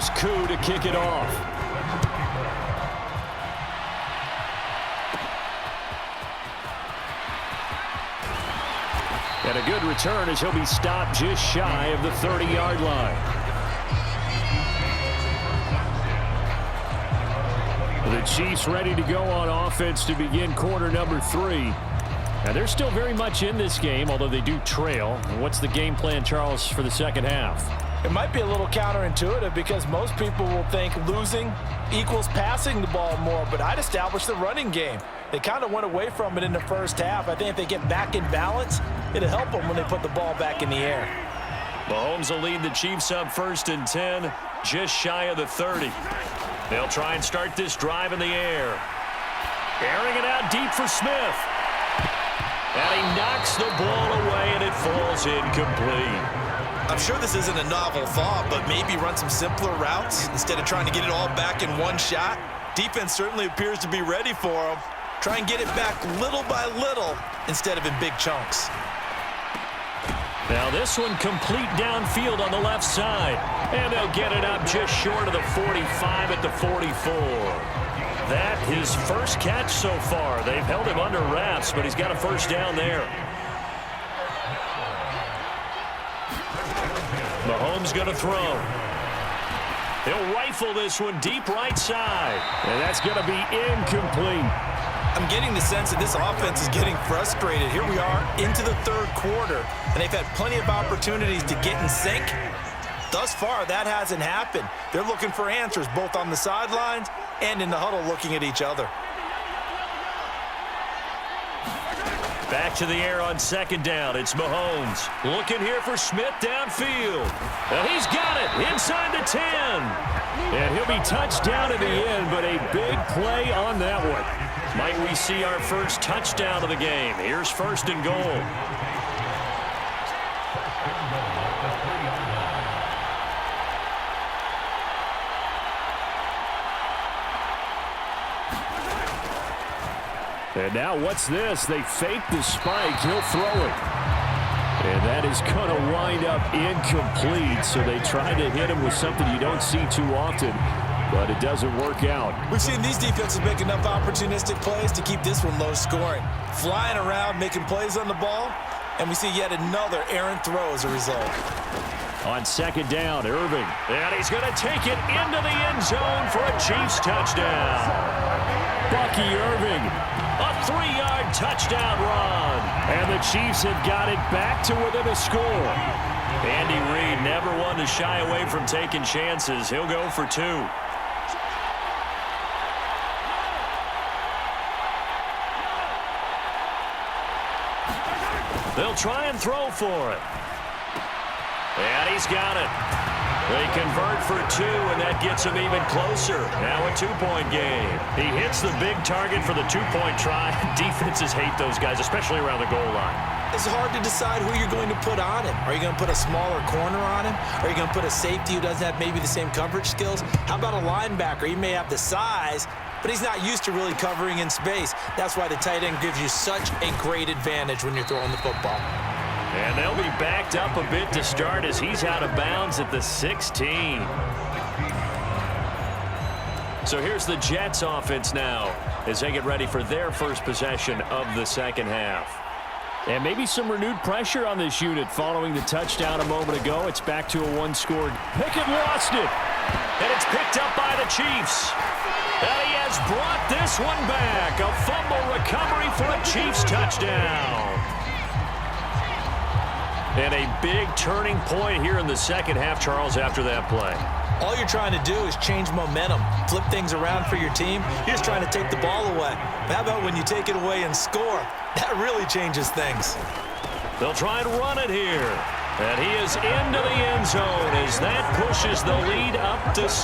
here's Koo to kick it off. And a good return as he'll be stopped just shy of the 30-yard line. The Chiefs ready to go on offense to begin quarter number 3. Now, they're still very much in this game, although they do trail. What's the game plan, Charles, for the second half? It might be a little counterintuitive because most people will think losing equals passing the ball more, but I'd establish the running game. They kind of went away from it in the first half. I think if they get back in balance, it'll help them when they put the ball back in the air. Mahomes will lead the Chiefs up 1st and 10, just shy of the 30. They'll try and start this drive in the air. Airing it out deep for Smith. And he knocks the ball away, and it falls incomplete. I'm sure this isn't a novel thought, but maybe run some simpler routes instead of trying to get it all back in one shot. Defense certainly appears to be ready for them. Try and get it back little by little instead of in big chunks. Now this one complete downfield on the left side. And they'll get it up just short of the 45 at the 44. That his first catch so far. They've held him under wraps, but he's got a first down there. Mahomes going to throw. He'll rifle this one deep right side. And that's going to be incomplete. I'm getting the sense that this offense is getting frustrated. Here we are into the third quarter, and they've had plenty of opportunities to get in sync. Thus far, that hasn't happened. They're looking for answers both on the sidelines and in the huddle looking at each other. Back to the air on 2nd down. It's Mahomes. Looking here for Smith downfield. Well, he's got it inside the 10. And he'll be touched down at the end, but a big play on that one. Might we see our first touchdown of the game? Here's 1st and goal. And now what's this? They fake the spike. He'll throw it. And that is going to wind up incomplete. So they try to hit him with something you don't see too often, but it doesn't work out. We've seen these defenses make enough opportunistic plays to keep this one low scoring. Flying around, making plays on the ball, and we see yet another errant throw as a result. On 2nd down, Irving. And he's going to take it into the end zone for a Chiefs touchdown. Bucky Irving, a 3-yard touchdown run. And the Chiefs have got it back to within a score. Andy Reid never one to shy away from taking chances. He'll go for 2. They'll try and throw for it. And he's got it. They convert for 2, and that gets him even closer. Now a 2-point game. He hits the big target for the 2-point try. Defenses hate those guys, especially around the goal line. It's hard to decide who you're going to put on him. Are you going to put a smaller corner on him? Are you going to put a safety who doesn't have maybe the same coverage skills? How about a linebacker? He may have the size, but he's not used to really covering in space. That's why the tight end gives you such a great advantage when you're throwing the football. And they'll be backed up a bit to start as he's out of bounds at the 16. So here's the Jets offense now as they get ready for their first possession of the second half. And maybe some renewed pressure on this unit following the touchdown a moment ago. It's back to a 1-score. Pickett lost it. And it's picked up by the Chiefs. And he has brought this one back. A fumble recovery for a Chiefs touchdown. And a big turning point here in the second half, Charles, after that play. All you're trying to do is change momentum, flip things around for your team. You're just trying to take the ball away. But how about when you take it away and score? That really changes things. They'll try and run it here. And he is into the end zone as that pushes the lead up to 6.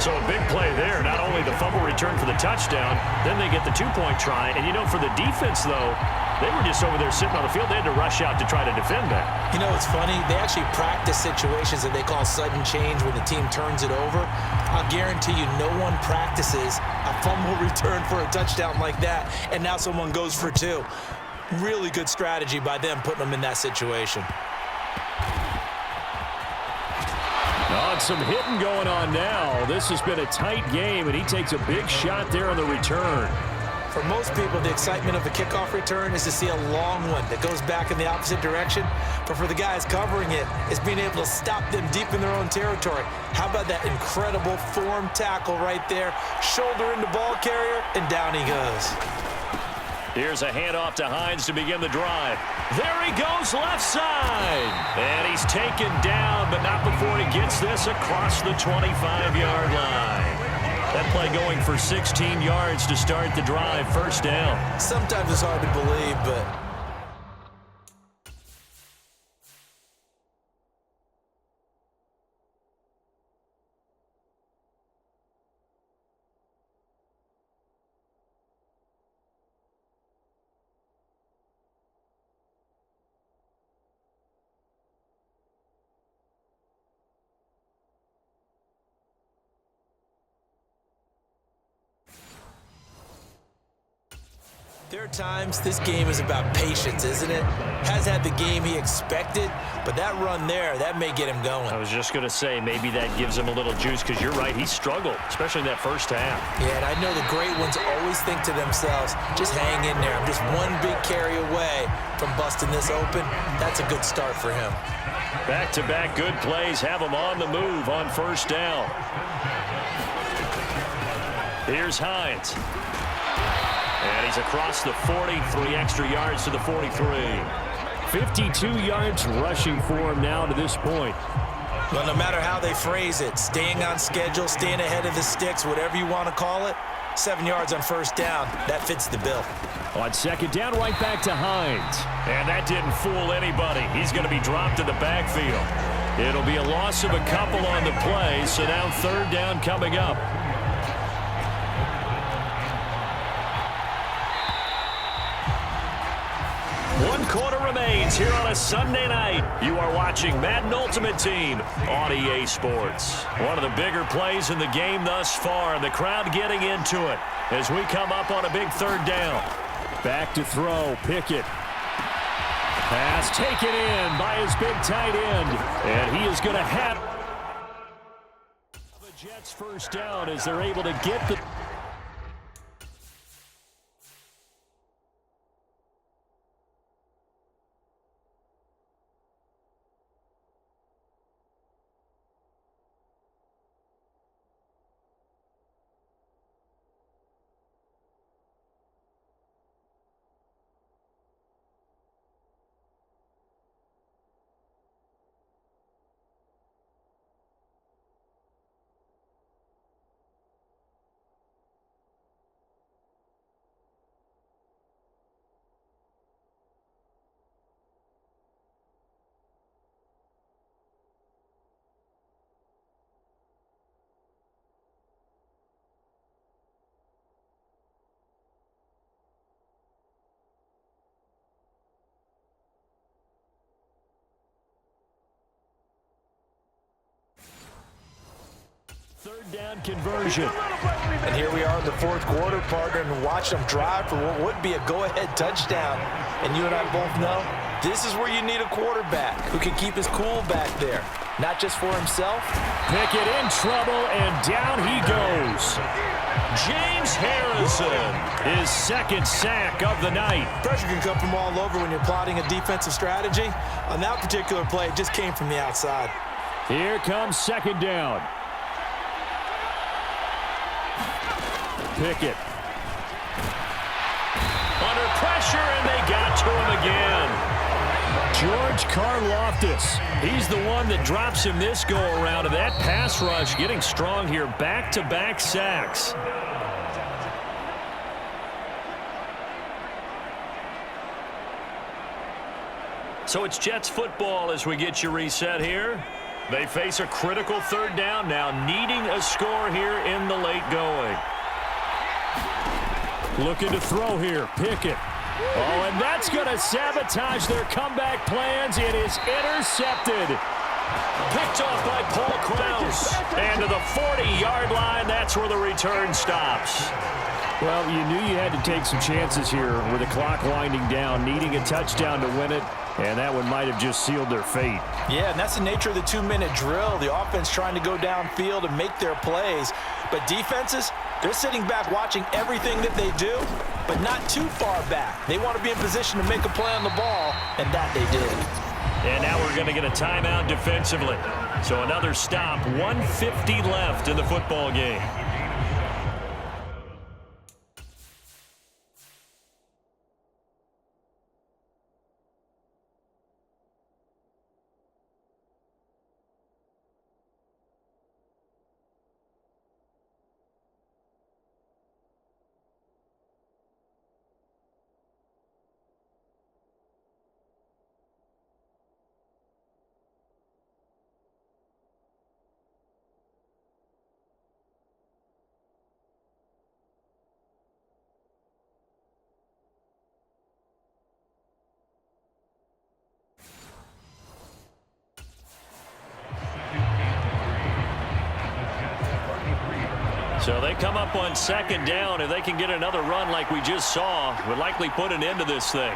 So a big play there. Not only the fumble return for the touchdown, then they get the 2-point try. And, you know, for the defense, though, they were just over there sitting on the field. They had to rush out to try to defend that. You know, it's funny. They actually practice situations that they call sudden change when the team turns it over. I'll guarantee you no one practices a fumble return for a touchdown like that, and now someone goes for 2. Really good strategy by them putting them in that situation. some hitting going on now. This has been a tight game, and he takes a big shot there on the return. For most people, the excitement of a kickoff return is to see a long one that goes back in the opposite direction. But for the guys covering it, it's being able to stop them deep in their own territory. How about that incredible form tackle right there? Shoulder into ball carrier, and down he goes. Here's a handoff to Hines to begin the drive. There he goes left side. And he's taken down, but not before he gets this across the 25-yard line. That play going for 16 yards to start the drive, first down. Sometimes it's hard to believe, but there are times this game is about patience, isn't it? Has had the game he expected, but that run there, that may get him going. I was just going to say, maybe that gives him a little juice, because you're right, he struggled, especially in that first half. Yeah, and I know the great ones always think to themselves, just hang in there. I'm just one big carry away from busting this open. That's a good start for him. Back-to-back good plays have him on the move on first down. Here's Hines. And he's across the 40, 3 extra yards to the 43. 52 yards rushing for him now to this point. Well, no matter how they phrase it, staying on schedule, staying ahead of the sticks, whatever you want to call it, 7 yards on first down, that fits the bill. On second down, right back to Hines. And that didn't fool anybody. He's going to be dropped in the backfield. It'll be a loss of a couple on the play, so now third down coming up. One quarter remains here on a Sunday night. You are watching Madden Ultimate Team on EA Sports. One of the bigger plays in the game thus far, and the crowd getting into it as we come up on a big third down. Back to throw, Pickett. Pass taken in by his big tight end, and he is going to have the Jets first down as they're able to get the... Third down conversion. And here we are in the fourth quarter, partner, and watch them drive for what would be a go-ahead touchdown. And you and I both know this is where you need a quarterback who can keep his cool back there, not just for himself. Pickett in trouble, and down he goes. James Harrison, his second sack of the night. Pressure can come from all over when you're plotting a defensive strategy. On that particular play, it just came from the outside. Here comes second down. Pickett. Under pressure, and they got to him again. George Karlaftis. He's the one that drops him this go-around, and that pass rush getting strong here. Back-to-back sacks. So it's Jets football as we get you reset here. They face a critical third down now, needing a score here in the late going. Looking to throw here, Pickett. Oh, and that's going to sabotage their comeback plans. It is intercepted. Picked off by Paul Krause. And to the 40-yard line, that's where the return stops. Well, you knew you had to take some chances here with the clock winding down, needing a touchdown to win it. And that one might have just sealed their fate. Yeah, and that's the nature of the 2-minute drill. The offense trying to go downfield and make their plays. But defenses, they're sitting back watching everything that they do, but not too far back. They want to be in position to make a play on the ball, and that they did. And now we're going to get a timeout defensively. So another stop, 1:50 left in the football game. So they come up on second down. If they can get another run like we just saw, would likely put an end to this thing.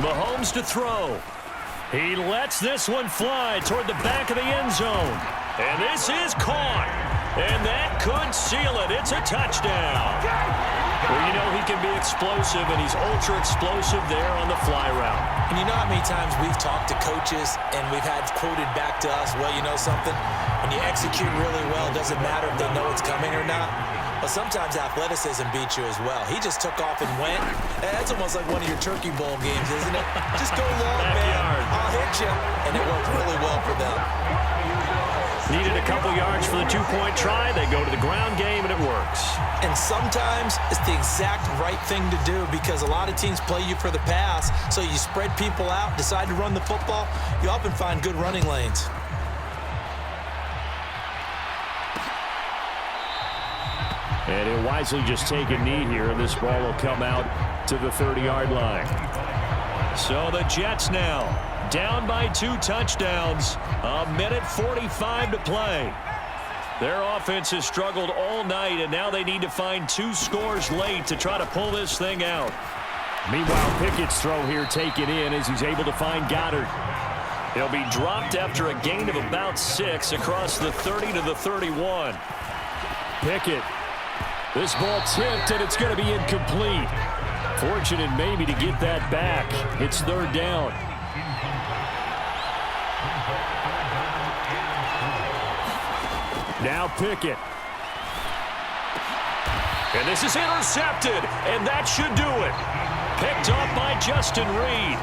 Mahomes to throw. He lets this one fly toward the back of the end zone. And this is caught. And that could seal it. It's a touchdown. Well, you know he can be explosive, and he's ultra-explosive there on the fly route. And you know how many times we've talked to coaches and we've had quoted back to us, well, you know something? When you execute really well, it doesn't matter if they know it's coming or not. But sometimes athleticism beats you as well. He just took off and went. That's almost like one of your Turkey Bowl games, isn't it? Just go long, man. I'll hit you. And it worked really well for them. Needed a couple yards for the two-point try. They go to the ground game, and it works. And sometimes it's the exact right thing to do because a lot of teams play you for the pass. So you spread people out, decide to run the football. You often find good running lanes. And he'll wisely just take a knee here, and this ball will come out to the 30-yard line. So the Jets now down by 2 touchdowns. 1:45 to play. Their offense has struggled all night, and now they need to find 2 scores late to try to pull this thing out. Meanwhile, Pickett's throw here taken in as he's able to find Goddard. He'll be dropped after a gain of about 6 across the 30 to the 31. Pickett. This ball tipped, and it's going to be incomplete. Fortunate maybe to get that back. It's 3rd down. Now Pickett. And this is intercepted, and that should do it. Picked off by Justin Reed.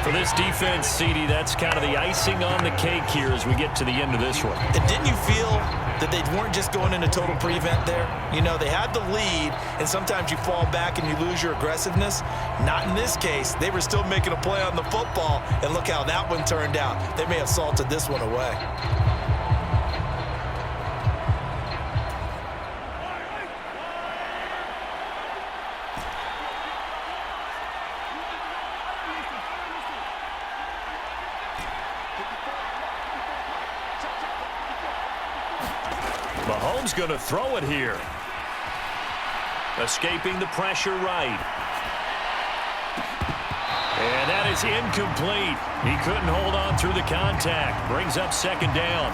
For this defense, CD, that's kind of the icing on the cake here as we get to the end of this one. And didn't you feel that they weren't just going into total prevent there? You know, they had the lead, and sometimes you fall back and you lose your aggressiveness. Not in this case. They were still making a play on the football, and look how that one turned out. They may have salted this one away. Mahomes going to throw it here. Escaping the pressure right. And that is incomplete. He couldn't hold on through the contact. Brings up 2nd down.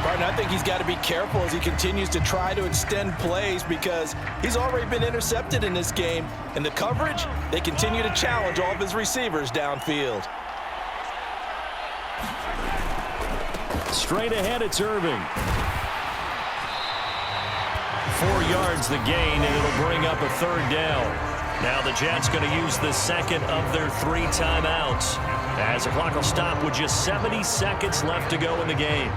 Martin, I think he's got to be careful as he continues to try to extend plays because he's already been intercepted in this game. And the coverage, they continue to challenge all of his receivers downfield. Straight ahead, it's Irving. 4 yards the gain, and it'll bring up a 3rd down. Now the Jets going to use the second of their 3 timeouts as the clock will stop with just 70 seconds left to go in the game.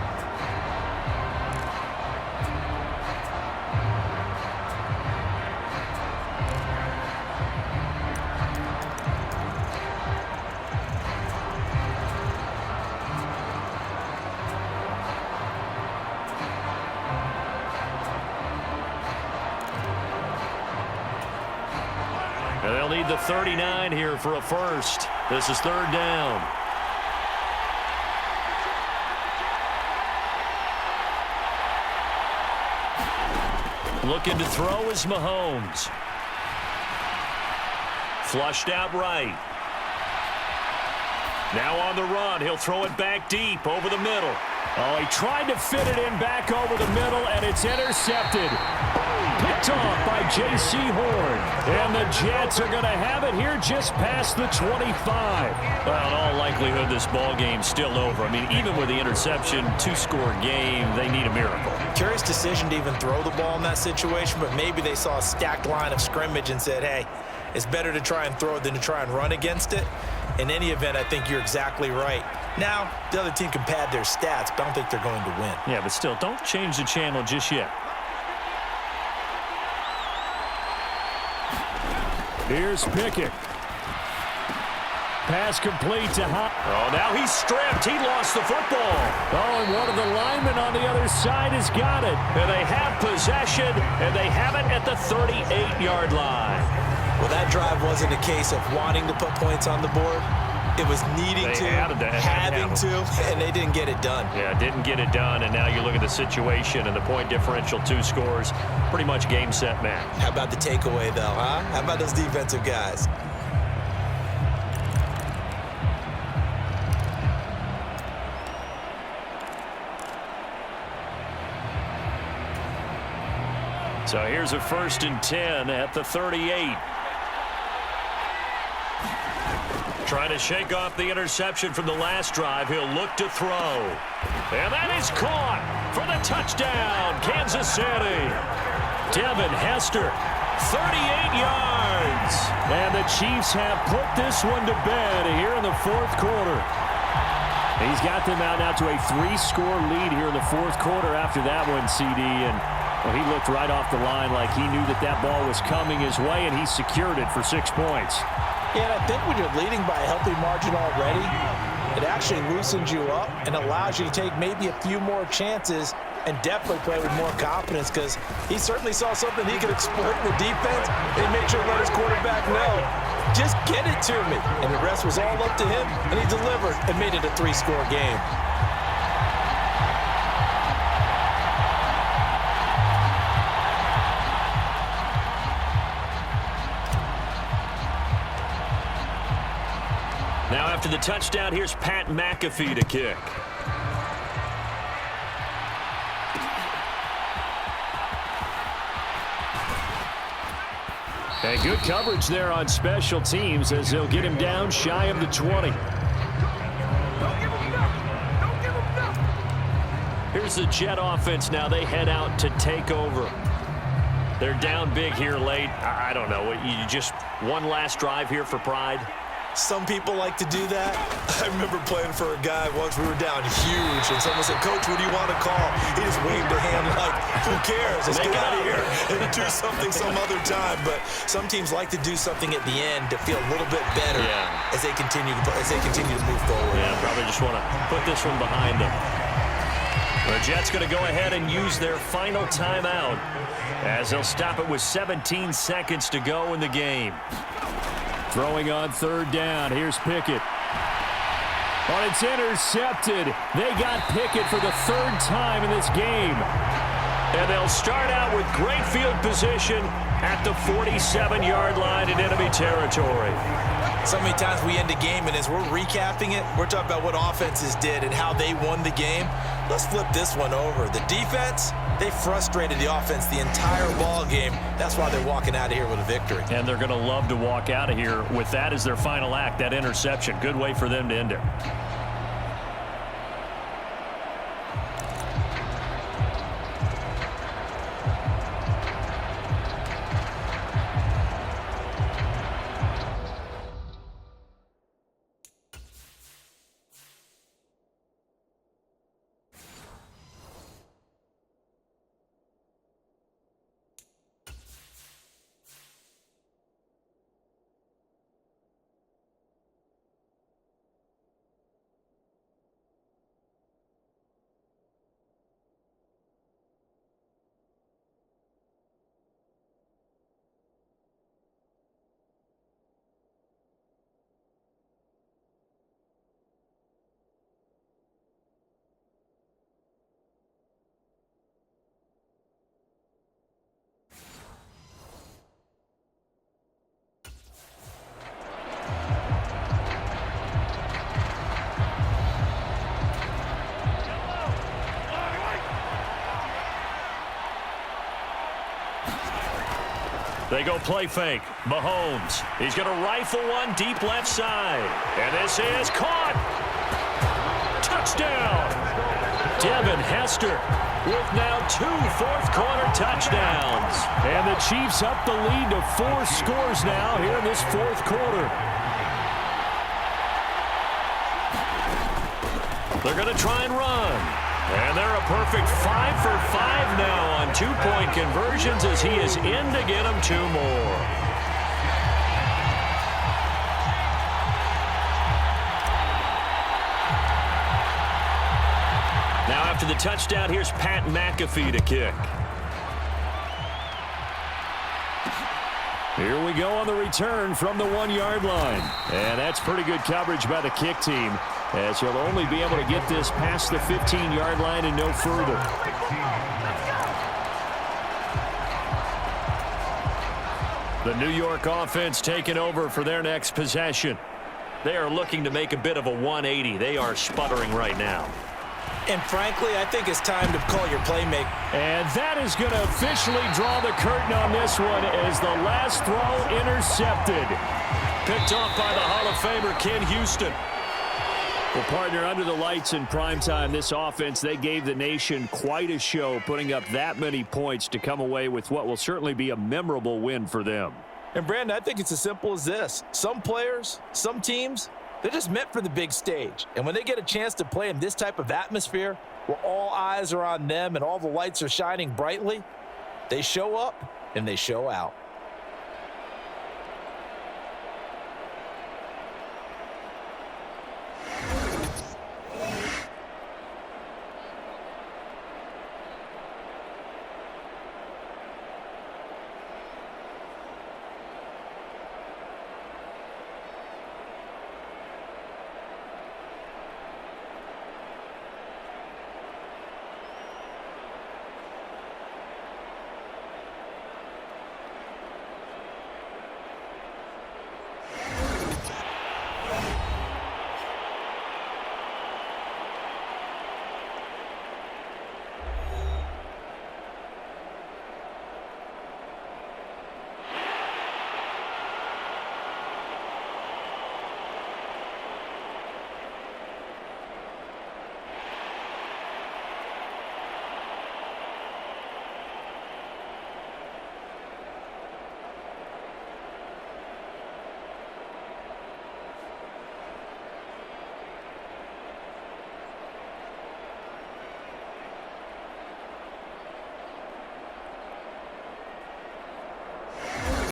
And they'll need the 39 here for a first. This is 3rd down. Looking to throw is Mahomes. Flushed out right. Now on the run, he'll throw it back deep over the middle. Oh, he tried to fit it in back over the middle, and it's intercepted. Picked off by J.C. Horn. And the Jets are going to have it here just past the 25. Well, in all likelihood, this ball game's still over. I mean, even with the interception, two-score game, they need a miracle. Curious decision to even throw the ball in that situation, but maybe they saw a stacked line of scrimmage and said, hey, it's better to try and throw it than to try and run against it. In any event, I think you're exactly right. Now, the other team can pad their stats, but I don't think they're going to win. Yeah, but still, don't change the channel just yet. Here's Pickett. Pass complete to Hunt. Oh, now he's stripped. He lost the football. Oh, and one of the linemen on the other side has got it. And they have possession, and they have it at the 38-yard line. Well, that drive wasn't a case of wanting to put points on the board. It was needing to, having to, and they didn't get it done. Yeah, didn't get it done, and now you look at the situation and the point differential, 2 scores, pretty much game, set, match. How about the takeaway, though, huh? How about those defensive guys? So here's a 1st and 10 at the 38. Trying to shake off the interception from the last drive. He'll look to throw. And that is caught for the touchdown, Kansas City. Devin Hester, 38 yards. And the Chiefs have put this one to bed here in the 4th quarter. He's got them out now to a 3-score lead here in the 4th quarter after that one, CD. And well, he looked right off the line like he knew that that ball was coming his way, and he secured it for 6 points. Yeah, and I think when you're leading by a healthy margin already, it actually loosens you up and allows you to take maybe a few more chances and definitely play with more confidence, because he certainly saw something he could exploit in the defense and make sure to let his quarterback know, just get it to me. And the rest was all up to him, and he delivered and made it a 3-score game. Now after the touchdown, here's Pat McAfee to kick. And good coverage there on special teams as they'll get him down shy of the 20. Here's the Jet offense now. They head out to take over. They're down big here late. I don't know. You just one last drive here for pride? Some people like to do that. I remember playing for a guy once. We were down huge, and someone said, "Coach, what do you want to call?" He just waved a hand like, "Who cares? Let's get out of here and do something some other time." But some teams like to do something at the end to feel a little bit better as they continue to move forward. Yeah, probably just want to put this one behind them. The Jets going to go ahead and use their final timeout as they'll stop it with 17 seconds to go in the game. Throwing on 3rd down. Here's Pickett. Oh, it's intercepted. They got Pickett for the 3rd time in this game. And they'll start out with great field position at the 47-yard line in enemy territory. So many times we end a game, and as we're recapping it, we're talking about what offenses did and how they won the game. Let's flip this one over. The defense, they frustrated the offense the entire ball game. That's why they're walking out of here with a victory. And they're going to love to walk out of here with that as their final act, that interception. Good way for them to end it. They go play fake. Mahomes. He's going to rifle one deep left side. And this is caught. Touchdown. Devin Hester with now 2 fourth-quarter touchdowns. And the Chiefs up the lead to 4 scores now here in this fourth quarter. They're going to try and run. And they're a perfect 5 for 5 now on 2-point conversions as he is in to get them 2 more. Now after the touchdown, here's Pat McAfee to kick. Here we go on the return from the 1-yard line. And that's pretty good coverage by the kick team, as he'll only be able to get this past the 15-yard line and no further. The New York offense taking over for their next possession. They are looking to make a bit of a 180. They are sputtering right now. And frankly, I think it's time to call your playmaker. And that is going to officially draw the curtain on this one as the last throw intercepted. Picked off by the Hall of Famer Ken Houston. Well, partner, under the lights in primetime, this offense, they gave the nation quite a show, putting up that many points to come away with what will certainly be a memorable win for them. And, Brandon, I think it's as simple as this. Some players, some teams, they're just meant for the big stage. And when they get a chance to play in this type of atmosphere where all eyes are on them and all the lights are shining brightly, they show up and they show out.